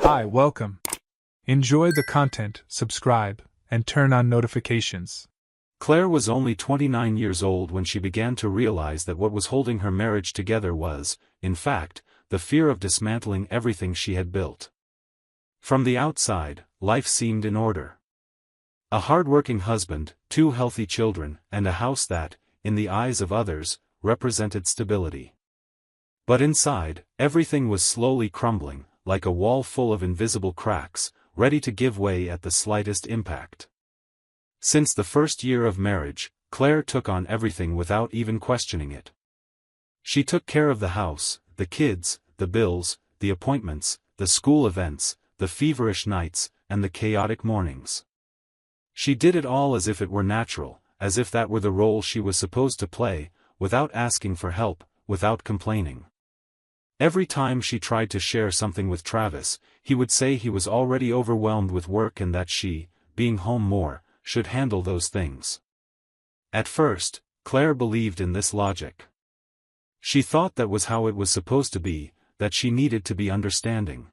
Hi, welcome. Enjoy the content, subscribe, and turn on notifications. Claire was only 29 years old when she began to realize that what was holding her marriage together was, in fact, the fear of dismantling everything she had built. From the outside, life seemed in order. A hard-working husband, 2 healthy children, and a house that, in the eyes of others, represented stability. But inside, everything was slowly crumbling, like a wall full of invisible cracks, ready to give way at the slightest impact. Since the first year of marriage, Claire took on everything without even questioning it. She took care of the house, the kids, the bills, the appointments, the school events, the feverish nights, and the chaotic mornings. She did it all as if it were natural, as if that were the role she was supposed to play, without asking for help, without complaining. Every time she tried to share something with Travis, he would say he was already overwhelmed with work and that she, being home more, should handle those things. At first, Claire believed in this logic. She thought that was how it was supposed to be, that she needed to be understanding.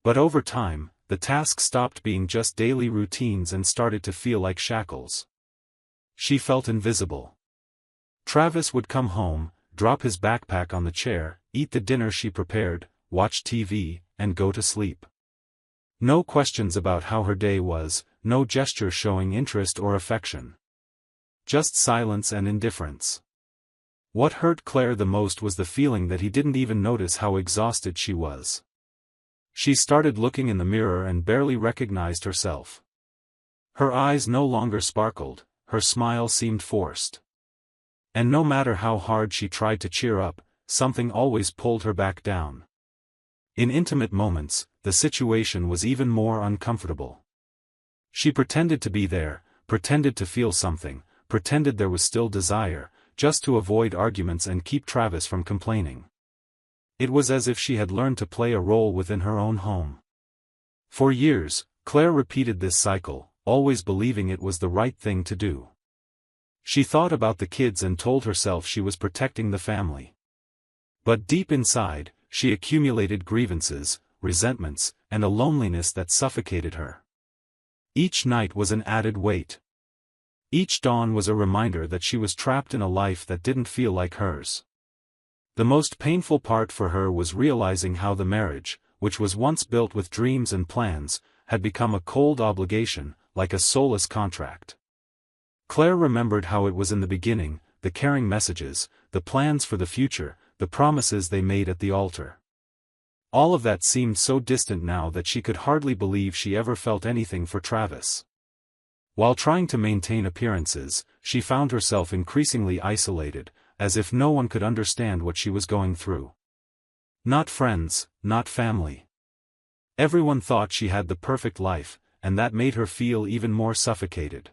But over time, the tasks stopped being just daily routines and started to feel like shackles. She felt invisible. Travis would come home, drop his backpack on the chair, eat the dinner she prepared, watch TV, and go to sleep. No questions about how her day was, no gesture showing interest or affection. Just silence and indifference. What hurt Claire the most was the feeling that he didn't even notice how exhausted she was. She started looking in the mirror and barely recognized herself. Her eyes no longer sparkled, her smile seemed forced. And no matter how hard she tried to cheer up, something always pulled her back down. In intimate moments, the situation was even more uncomfortable. She pretended to be there, pretended to feel something, pretended there was still desire, just to avoid arguments and keep Travis from complaining. It was as if she had learned to play a role within her own home. For years, Claire repeated this cycle, always believing it was the right thing to do. She thought about the kids and told herself she was protecting the family. But deep inside, she accumulated grievances, resentments, and a loneliness that suffocated her. Each night was an added weight. Each dawn was a reminder that she was trapped in a life that didn't feel like hers. The most painful part for her was realizing how the marriage, which was once built with dreams and plans, had become a cold obligation, like a soulless contract. Claire remembered how it was in the beginning, the caring messages, the plans for the future, the promises they made at the altar. All of that seemed so distant now that she could hardly believe she ever felt anything for Travis. While trying to maintain appearances, she found herself increasingly isolated, as if no one could understand what she was going through. Not friends, not family. Everyone thought she had the perfect life, and that made her feel even more suffocated.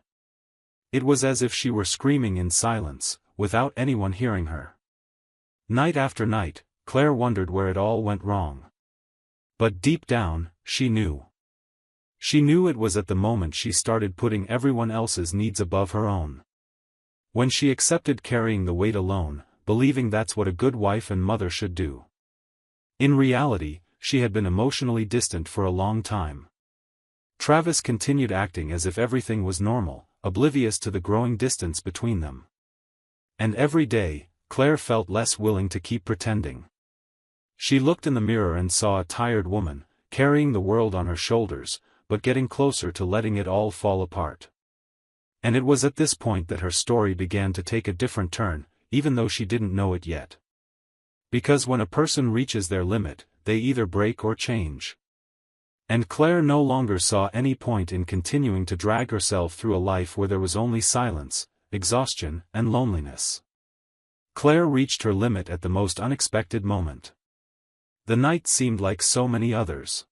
It was as if she were screaming in silence, without anyone hearing her. Night after night, Claire wondered where it all went wrong. But deep down, she knew. She knew it was at the moment she started putting everyone else's needs above her own. When she accepted carrying the weight alone, believing that's what a good wife and mother should do. In reality, she had been emotionally distant for a long time. Travis continued acting as if everything was normal, oblivious to the growing distance between them. And every day, Claire felt less willing to keep pretending. She looked in the mirror and saw a tired woman, carrying the world on her shoulders, but getting closer to letting it all fall apart. And it was at this point that her story began to take a different turn, even though she didn't know it yet. Because when a person reaches their limit, they either break or change. And Claire no longer saw any point in continuing to drag herself through a life where there was only silence, exhaustion, and loneliness. Claire reached her limit at the most unexpected moment. The night seemed like so many others.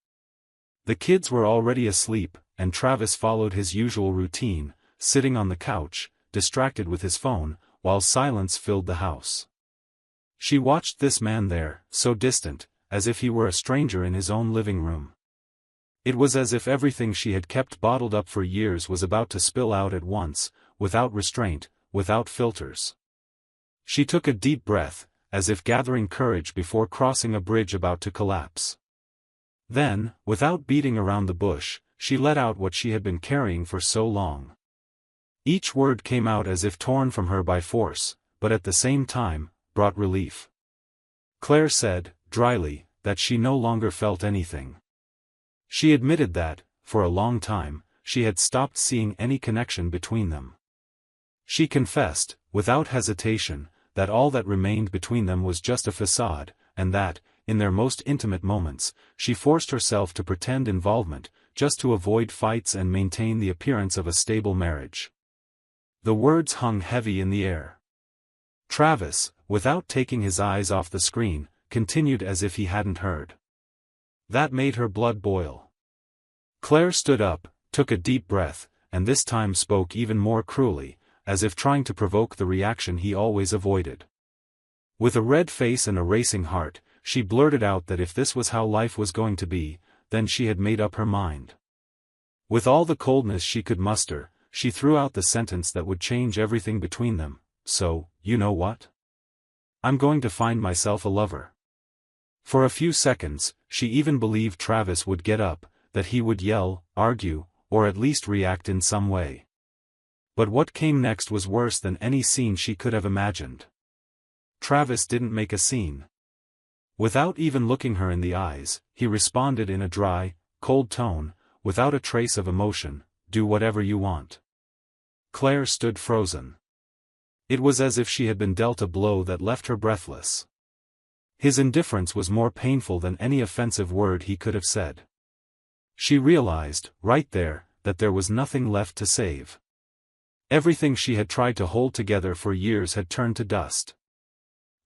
The kids were already asleep, and Travis followed his usual routine, sitting on the couch, distracted with his phone, while silence filled the house. She watched this man there, so distant, as if he were a stranger in his own living room. It was as if everything she had kept bottled up for years was about to spill out at once, without restraint, without filters. She took a deep breath, as if gathering courage before crossing a bridge about to collapse. Then, without beating around the bush, she let out what she had been carrying for so long. Each word came out as if torn from her by force, but at the same time, brought relief. Claire said, dryly, that she no longer felt anything. She admitted that, for a long time, she had stopped seeing any connection between them. She confessed, without hesitation, that all that remained between them was just a facade, and that, in their most intimate moments, she forced herself to pretend involvement, just to avoid fights and maintain the appearance of a stable marriage. The words hung heavy in the air. Travis, without taking his eyes off the screen, continued as if he hadn't heard. That made her blood boil. Claire stood up, took a deep breath, and this time spoke even more cruelly, as if trying to provoke the reaction he always avoided. With a red face and a racing heart, she blurted out that if this was how life was going to be, then she had made up her mind. With all the coldness she could muster, she threw out the sentence that would change everything between them, so, you know what? I'm going to find myself a lover. For a few seconds, she even believed Travis would get up, that he would yell, argue, or at least react in some way. But what came next was worse than any scene she could have imagined. Travis didn't make a scene. Without even looking her in the eyes, he responded in a dry, cold tone, without a trace of emotion, "Do whatever you want." Claire stood frozen. It was as if she had been dealt a blow that left her breathless. His indifference was more painful than any offensive word he could have said. She realized, right there, that there was nothing left to save. Everything she had tried to hold together for years had turned to dust.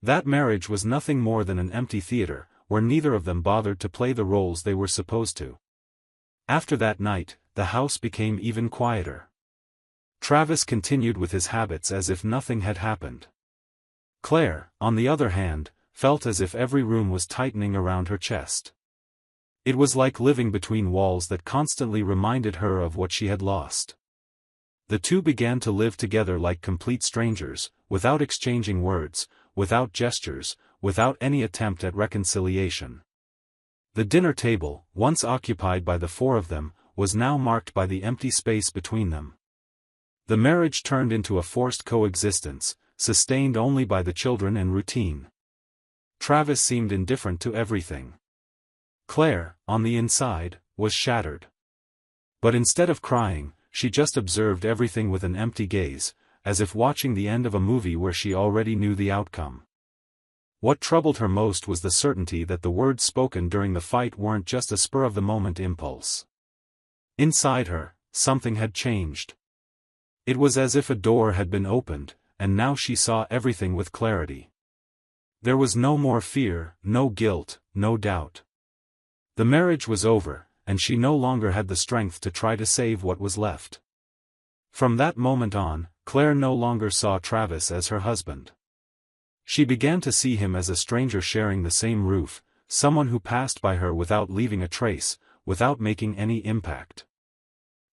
That marriage was nothing more than an empty theater, where neither of them bothered to play the roles they were supposed to. After that night, the house became even quieter. Travis continued with his habits as if nothing had happened. Claire, on the other hand, felt as if every room was tightening around her chest. It was like living between walls that constantly reminded her of what she had lost. The two began to live together like complete strangers, without exchanging words, without gestures, without any attempt at reconciliation. The dinner table, once occupied by the four of them, was now marked by the empty space between them. The marriage turned into a forced coexistence, sustained only by the children and routine. Travis seemed indifferent to everything. Claire, on the inside, was shattered. But instead of crying, she just observed everything with an empty gaze, as if watching the end of a movie where she already knew the outcome. What troubled her most was the certainty that the words spoken during the fight weren't just a spur-of-the-moment impulse. Inside her, something had changed. It was as if a door had been opened, and now she saw everything with clarity. There was no more fear, no guilt, no doubt. The marriage was over, and she no longer had the strength to try to save what was left. From that moment on, Claire no longer saw Travis as her husband. She began to see him as a stranger sharing the same roof, someone who passed by her without leaving a trace, without making any impact.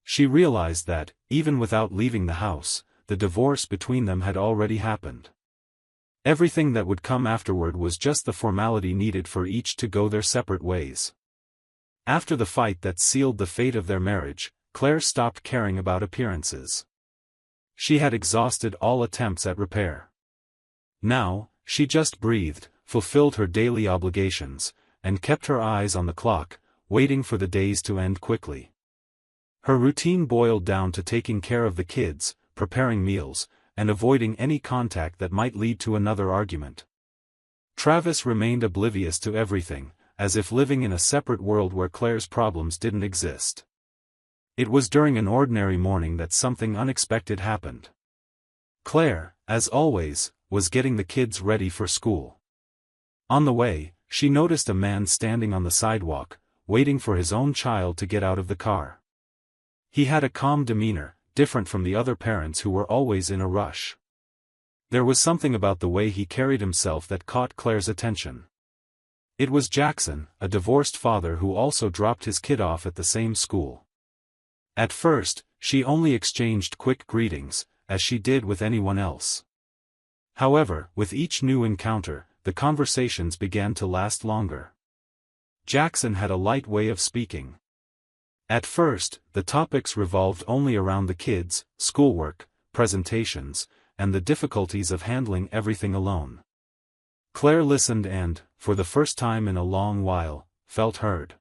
She realized that, even without leaving the house, the divorce between them had already happened. Everything that would come afterward was just the formality needed for each to go their separate ways. After the fight that sealed the fate of their marriage, Claire stopped caring about appearances. She had exhausted all attempts at repair. Now, she just breathed, fulfilled her daily obligations, and kept her eyes on the clock, waiting for the days to end quickly. Her routine boiled down to taking care of the kids, preparing meals, and avoiding any contact that might lead to another argument. Travis remained oblivious to everything, as if living in a separate world where Claire's problems didn't exist. It was during an ordinary morning that something unexpected happened. Claire, as always, was getting the kids ready for school. On the way, she noticed a man standing on the sidewalk, waiting for his own child to get out of the car. He had a calm demeanor, different from the other parents who were always in a rush. There was something about the way he carried himself that caught Claire's attention. It was Jackson, a divorced father who also dropped his kid off at the same school. At first, she only exchanged quick greetings, as she did with anyone else. However, with each new encounter, the conversations began to last longer. Jackson had a light way of speaking. At first, the topics revolved only around the kids, schoolwork, presentations, and the difficulties of handling everything alone. Claire listened and, for the first time in a long while, felt heard.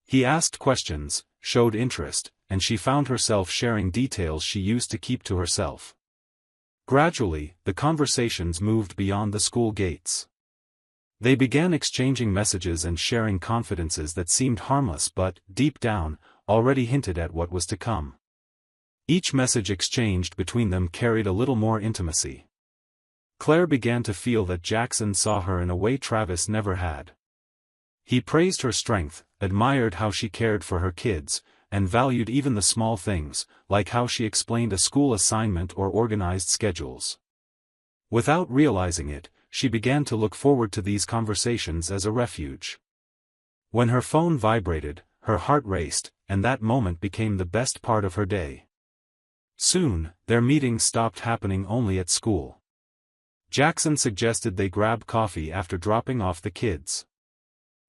He asked questions, showed interest, and she found herself sharing details she used to keep to herself. Gradually, the conversations moved beyond the school gates. They began exchanging messages and sharing confidences that seemed harmless but, deep down, already hinted at what was to come. Each message exchanged between them carried a little more intimacy. Claire began to feel that Jackson saw her in a way Travis never had. He praised her strength, admired how she cared for her kids, and valued even the small things, like how she explained a school assignment or organized schedules. Without realizing it, she began to look forward to these conversations as a refuge. When her phone vibrated, her heart raced, and that moment became the best part of her day. Soon, their meetings stopped happening only at school. Jackson suggested they grab coffee after dropping off the kids.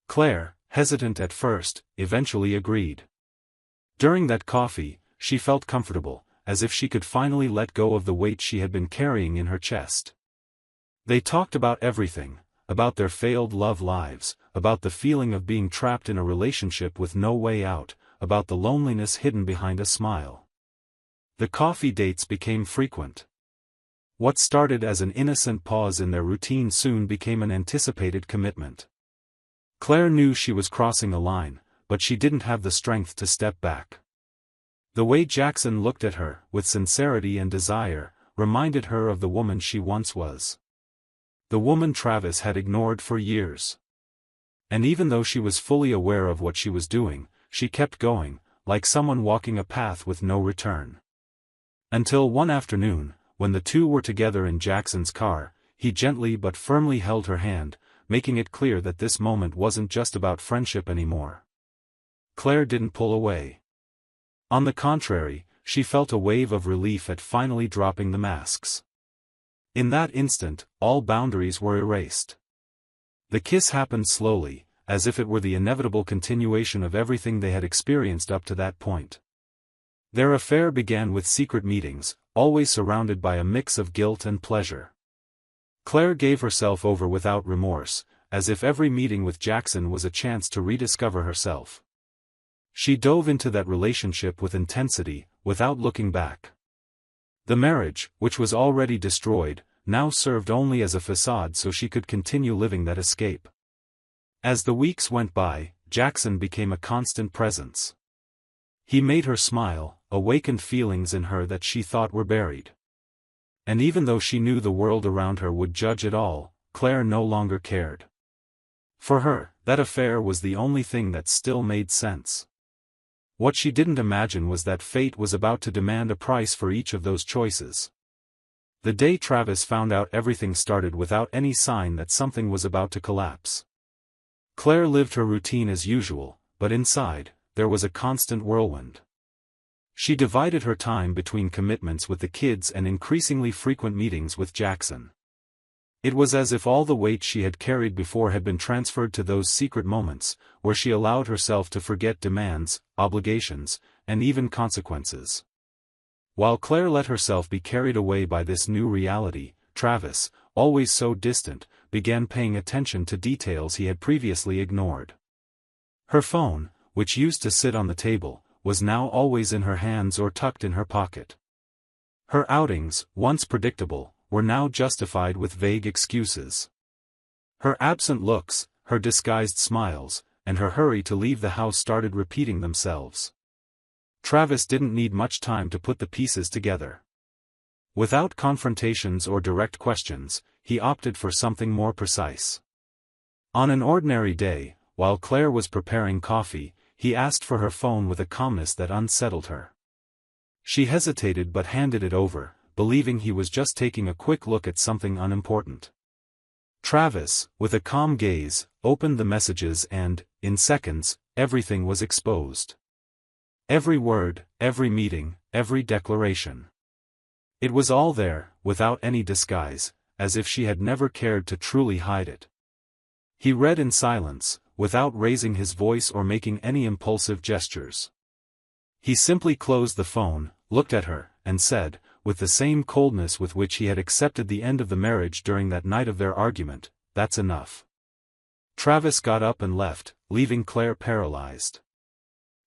Claire, hesitant at first, eventually agreed. During that coffee, she felt comfortable, as if she could finally let go of the weight she had been carrying in her chest. They talked about everything, about their failed love lives, about the feeling of being trapped in a relationship with no way out, about the loneliness hidden behind a smile. The coffee dates became frequent. What started as an innocent pause in their routine soon became an anticipated commitment. Claire knew she was crossing a line, but she didn't have the strength to step back. The way Jackson looked at her, with sincerity and desire, reminded her of the woman she once was. The woman Travis had ignored for years. And even though she was fully aware of what she was doing, she kept going, like someone walking a path with no return. Until one afternoon, when the two were together in Jackson's car, he gently but firmly held her hand, making it clear that this moment wasn't just about friendship anymore. Claire didn't pull away. On the contrary, she felt a wave of relief at finally dropping the masks. In that instant, all boundaries were erased. The kiss happened slowly, as if it were the inevitable continuation of everything they had experienced up to that point. Their affair began with secret meetings, always surrounded by a mix of guilt and pleasure. Claire gave herself over without remorse, as if every meeting with Jackson was a chance to rediscover herself. She dove into that relationship with intensity, without looking back. The marriage, which was already destroyed, now served only as a facade so she could continue living that escape. As the weeks went by, Jackson became a constant presence. He made her smile, awakened feelings in her that she thought were buried. And even though she knew the world around her would judge it all, Claire no longer cared. For her, that affair was the only thing that still made sense. What she didn't imagine was that fate was about to demand a price for each of those choices. The day Travis found out, everything started without any sign that something was about to collapse. Claire lived her routine as usual, but inside, there was a constant whirlwind. She divided her time between commitments with the kids and increasingly frequent meetings with Jackson. It was as if all the weight she had carried before had been transferred to those secret moments, where she allowed herself to forget demands, obligations, and even consequences. While Claire let herself be carried away by this new reality, Travis, always so distant, began paying attention to details he had previously ignored. Her phone, which used to sit on the table, was now always in her hands or tucked in her pocket. Her outings, once predictable, were now justified with vague excuses. Her absent looks, her disguised smiles, and her hurry to leave the house started repeating themselves. Travis didn't need much time to put the pieces together. Without confrontations or direct questions, he opted for something more precise. On an ordinary day, while Claire was preparing coffee, he asked for her phone with a calmness that unsettled her. She hesitated but handed it over, believing he was just taking a quick look at something unimportant. Travis, with a calm gaze, opened the messages and, in seconds, everything was exposed. Every word, every meeting, every declaration. It was all there, without any disguise, as if she had never cared to truly hide it. He read in silence, without raising his voice or making any impulsive gestures. He simply closed the phone, looked at her, and said, with the same coldness with which he had accepted the end of the marriage during that night of their argument, "That's enough." Travis got up and left, leaving Claire paralyzed.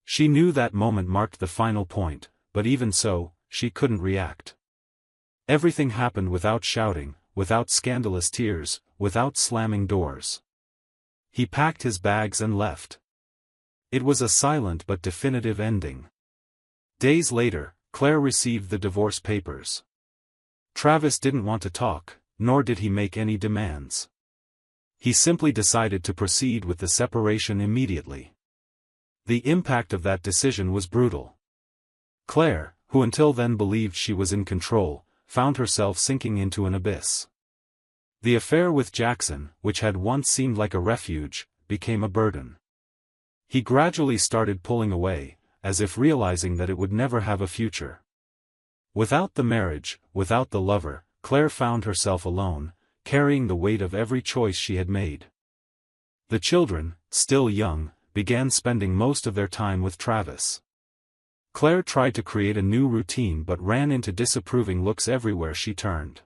She knew that moment marked the final point, but even so, she couldn't react. Everything happened without shouting, without scandalous tears, without slamming doors. He packed his bags and left. It was a silent but definitive ending. Days later, Claire received the divorce papers. Travis didn't want to talk, nor did he make any demands. He simply decided to proceed with the separation immediately. The impact of that decision was brutal. Claire, who until then believed she was in control, found herself sinking into an abyss. The affair with Jackson, which had once seemed like a refuge, became a burden. He gradually started pulling away, as if realizing that it would never have a future. Without the marriage, without the lover, Claire found herself alone, carrying the weight of every choice she had made. The children, still young, began spending most of their time with Travis. Claire tried to create a new routine but ran into disapproving looks everywhere she turned.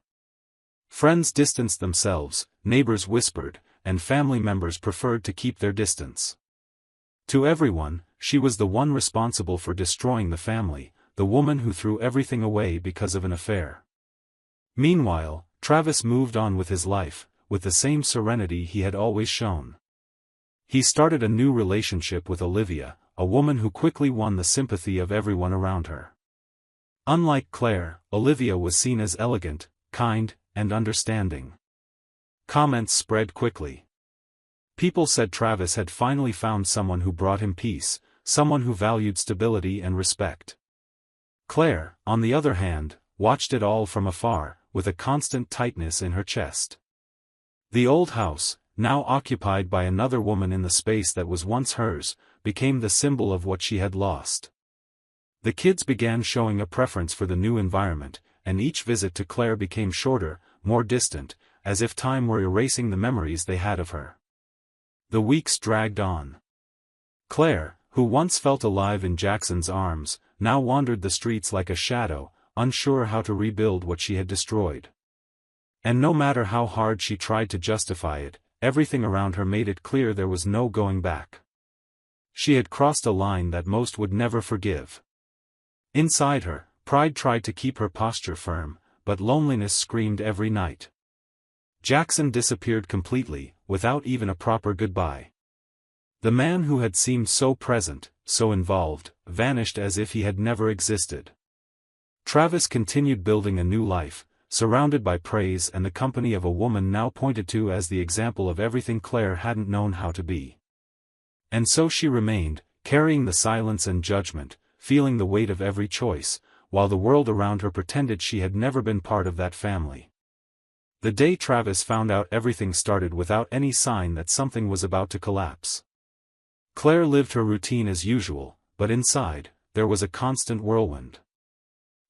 Friends distanced themselves, neighbors whispered, and family members preferred to keep their distance. To everyone, she was the one responsible for destroying the family, the woman who threw everything away because of an affair. Meanwhile, Travis moved on with his life, with the same serenity he had always shown. He started a new relationship with Olivia, a woman who quickly won the sympathy of everyone around her. Unlike Claire, Olivia was seen as elegant, kind, and understanding. Comments spread quickly. People said Travis had finally found someone who brought him peace, someone who valued stability and respect. Claire, on the other hand, watched it all from afar, with a constant tightness in her chest. The old house, now occupied by another woman in the space that was once hers, became the symbol of what she had lost. The kids began showing a preference for the new environment, and each visit to Claire became shorter, more distant, as if time were erasing the memories they had of her. The weeks dragged on. Claire, who once felt alive in Jackson's arms, now wandered the streets like a shadow, unsure how to rebuild what she had destroyed. And no matter how hard she tried to justify it, everything around her made it clear there was no going back. She had crossed a line that most would never forgive. Inside her, pride tried to keep her posture firm, but loneliness screamed every night. Jackson disappeared completely, without even a proper goodbye. The man who had seemed so present, so involved, vanished as if he had never existed. Travis continued building a new life, surrounded by praise and the company of a woman now pointed to as the example of everything Claire hadn't known how to be. And so she remained, carrying the silence and judgment, feeling the weight of every choice, while the world around her pretended she had never been part of that family. The day Travis found out everything started without any sign that something was about to collapse. Claire lived her routine as usual, but inside, there was a constant whirlwind.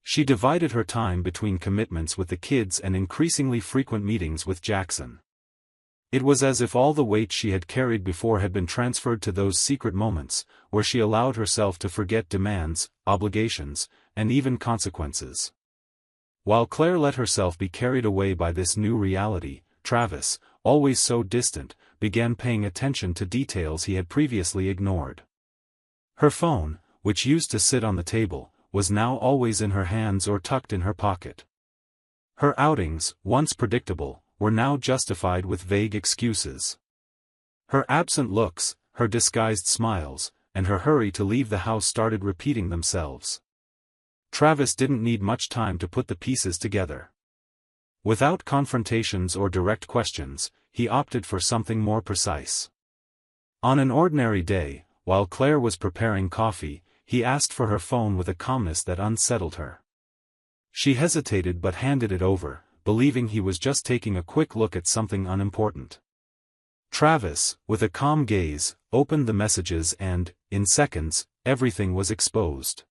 She divided her time between commitments with the kids and increasingly frequent meetings with Jackson. It was as if all the weight she had carried before had been transferred to those secret moments, where she allowed herself to forget demands, obligations, and even consequences. While Claire let herself be carried away by this new reality, Travis, always so distant, began paying attention to details he had previously ignored. Her phone, which used to sit on the table, was now always in her hands or tucked in her pocket. Her outings, once predictable, were now justified with vague excuses. Her absent looks, her disguised smiles, and her hurry to leave the house started repeating themselves. Travis didn't need much time to put the pieces together. Without confrontations or direct questions, he opted for something more precise. On an ordinary day, while Claire was preparing coffee, he asked for her phone with a calmness that unsettled her. She hesitated but handed it over, believing he was just taking a quick look at something unimportant. Travis, with a calm gaze, opened the messages and, in seconds, everything was exposed.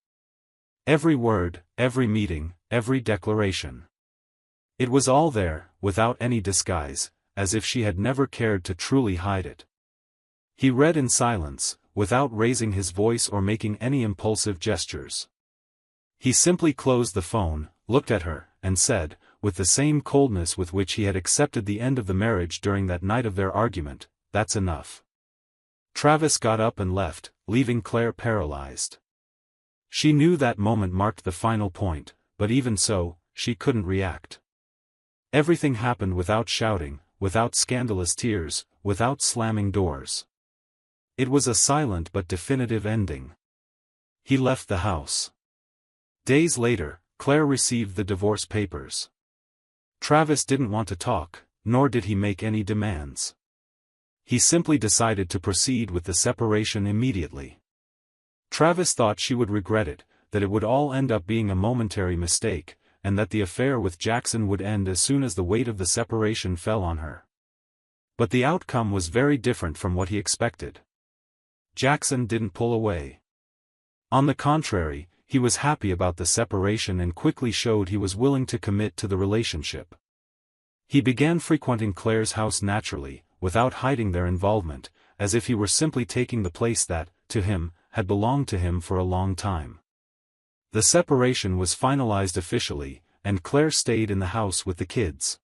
Every word, every meeting, every declaration. It was all there, without any disguise, as if she had never cared to truly hide it. He read in silence, without raising his voice or making any impulsive gestures. He simply closed the phone, looked at her, and said, with the same coldness with which he had accepted the end of the marriage during that night of their argument, "That's enough." Travis got up and left, leaving Claire paralyzed. She knew that moment marked the final point, but even so, she couldn't react. Everything happened without shouting, without scandalous tears, without slamming doors. It was a silent but definitive ending. He left the house. Days later, Claire received the divorce papers. Travis didn't want to talk, nor did he make any demands. He simply decided to proceed with the separation immediately. Travis thought she would regret it, that it would all end up being a momentary mistake, and that the affair with Jackson would end as soon as the weight of the separation fell on her. But the outcome was very different from what he expected. Jackson didn't pull away. On the contrary, he was happy about the separation and quickly showed he was willing to commit to the relationship. He began frequenting Claire's house naturally, without hiding their involvement, as if he were simply taking the place that, to him, had belonged to him for a long time. The separation was finalized officially, and Claire stayed in the house with the kids.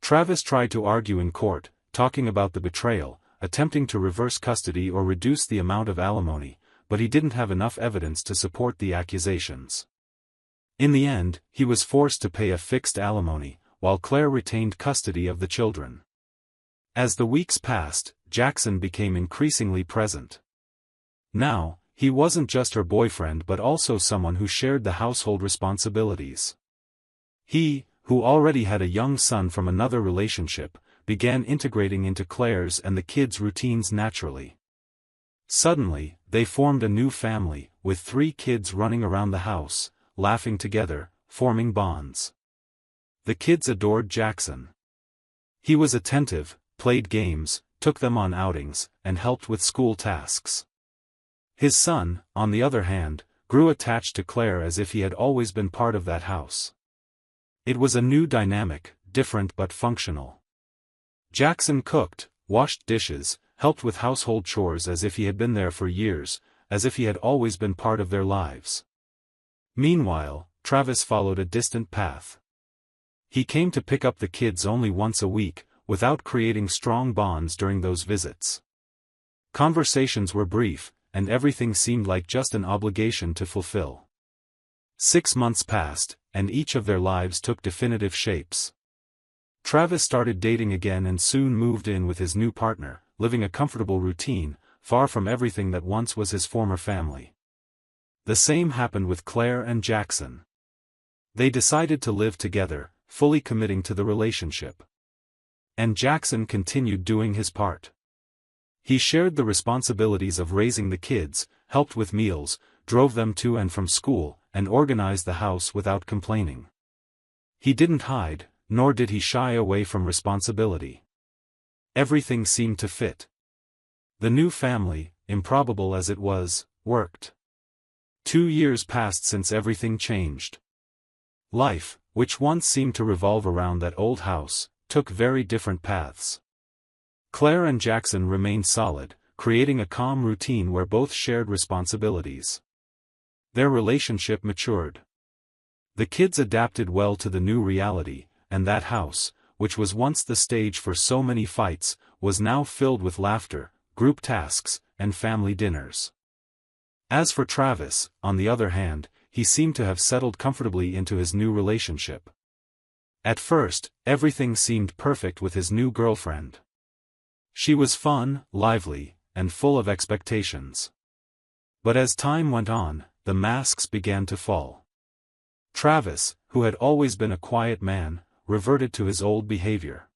Travis tried to argue in court, talking about the betrayal, attempting to reverse custody or reduce the amount of alimony, but he didn't have enough evidence to support the accusations. In the end, he was forced to pay a fixed alimony, while Claire retained custody of the children. As the weeks passed, Jackson became increasingly present. Now, he wasn't just her boyfriend but also someone who shared the household responsibilities. He, who already had a young son from another relationship, began integrating into Claire's and the kids' routines naturally. Suddenly, they formed a new family, with 3 kids running around the house, laughing together, forming bonds. The kids adored Jackson. He was attentive, played games, took them on outings, and helped with school tasks. His son, on the other hand, grew attached to Claire as if he had always been part of that house. It was a new dynamic, different but functional. Jackson cooked, washed dishes, helped with household chores as if he had been there for years, as if he had always been part of their lives. Meanwhile, Travis followed a distant path. He came to pick up the kids only once a week, without creating strong bonds during those visits. Conversations were brief, and everything seemed like just an obligation to fulfill. 6 months passed, and each of their lives took definitive shapes. Travis started dating again and soon moved in with his new partner, living a comfortable routine, far from everything that once was his former family. The same happened with Claire and Jackson. They decided to live together, fully committing to the relationship. And Jackson continued doing his part. He shared the responsibilities of raising the kids, helped with meals, drove them to and from school, and organized the house without complaining. He didn't hide, nor did he shy away from responsibility. Everything seemed to fit. The new family, improbable as it was, worked. 2 years passed since everything changed. Life, which once seemed to revolve around that old house, took very different paths. Claire and Jackson remained solid, creating a calm routine where both shared responsibilities. Their relationship matured. The kids adapted well to the new reality, and that house, which was once the stage for so many fights, was now filled with laughter, group tasks, and family dinners. As for Travis, on the other hand, he seemed to have settled comfortably into his new relationship. At first, everything seemed perfect with his new girlfriend. She was fun, lively, and full of expectations. But as time went on, the masks began to fall. Travis, who had always been a quiet man, reverted to his old behavior.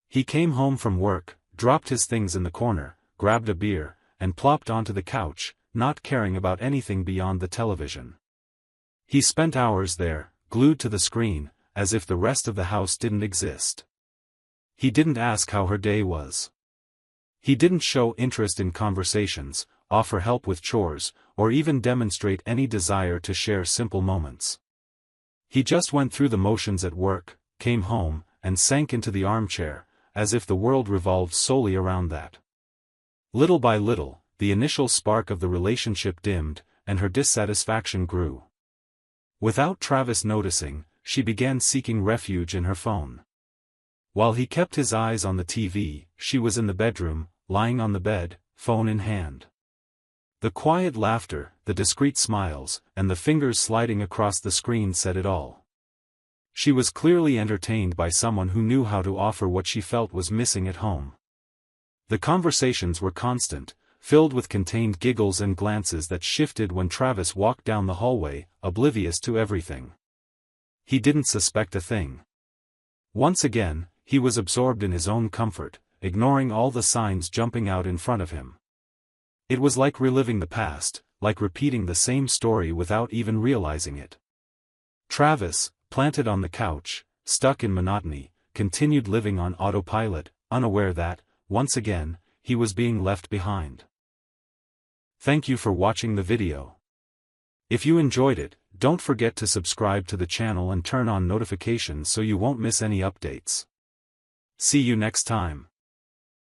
He came home from work, dropped his things in the corner, grabbed a beer, and plopped onto the couch, not caring about anything beyond the television. He spent hours there, glued to the screen, as if the rest of the house didn't exist. He didn't ask how her day was. He didn't show interest in conversations, offer help with chores, or even demonstrate any desire to share simple moments. He just went through the motions at work, came home, and sank into the armchair, as if the world revolved solely around that. Little by little, the initial spark of the relationship dimmed, and her dissatisfaction grew. Without Travis noticing, she began seeking refuge in her phone. While he kept his eyes on the TV, she was in the bedroom, lying on the bed, phone in hand. The quiet laughter, the discreet smiles, and the fingers sliding across the screen said it all. She was clearly entertained by someone who knew how to offer what she felt was missing at home. The conversations were constant, filled with contained giggles and glances that shifted when Travis walked down the hallway, oblivious to everything. He didn't suspect a thing. Once again, he was absorbed in his own comfort, ignoring all the signs jumping out in front of him. It was like reliving the past, like repeating the same story without even realizing it. Travis, planted on the couch, stuck in monotony, continued living on autopilot, unaware that, once again, he was being left behind. Thank you for watching the video. If you enjoyed it, don't forget to subscribe to the channel and turn on notifications so you won't miss any updates. See you next time.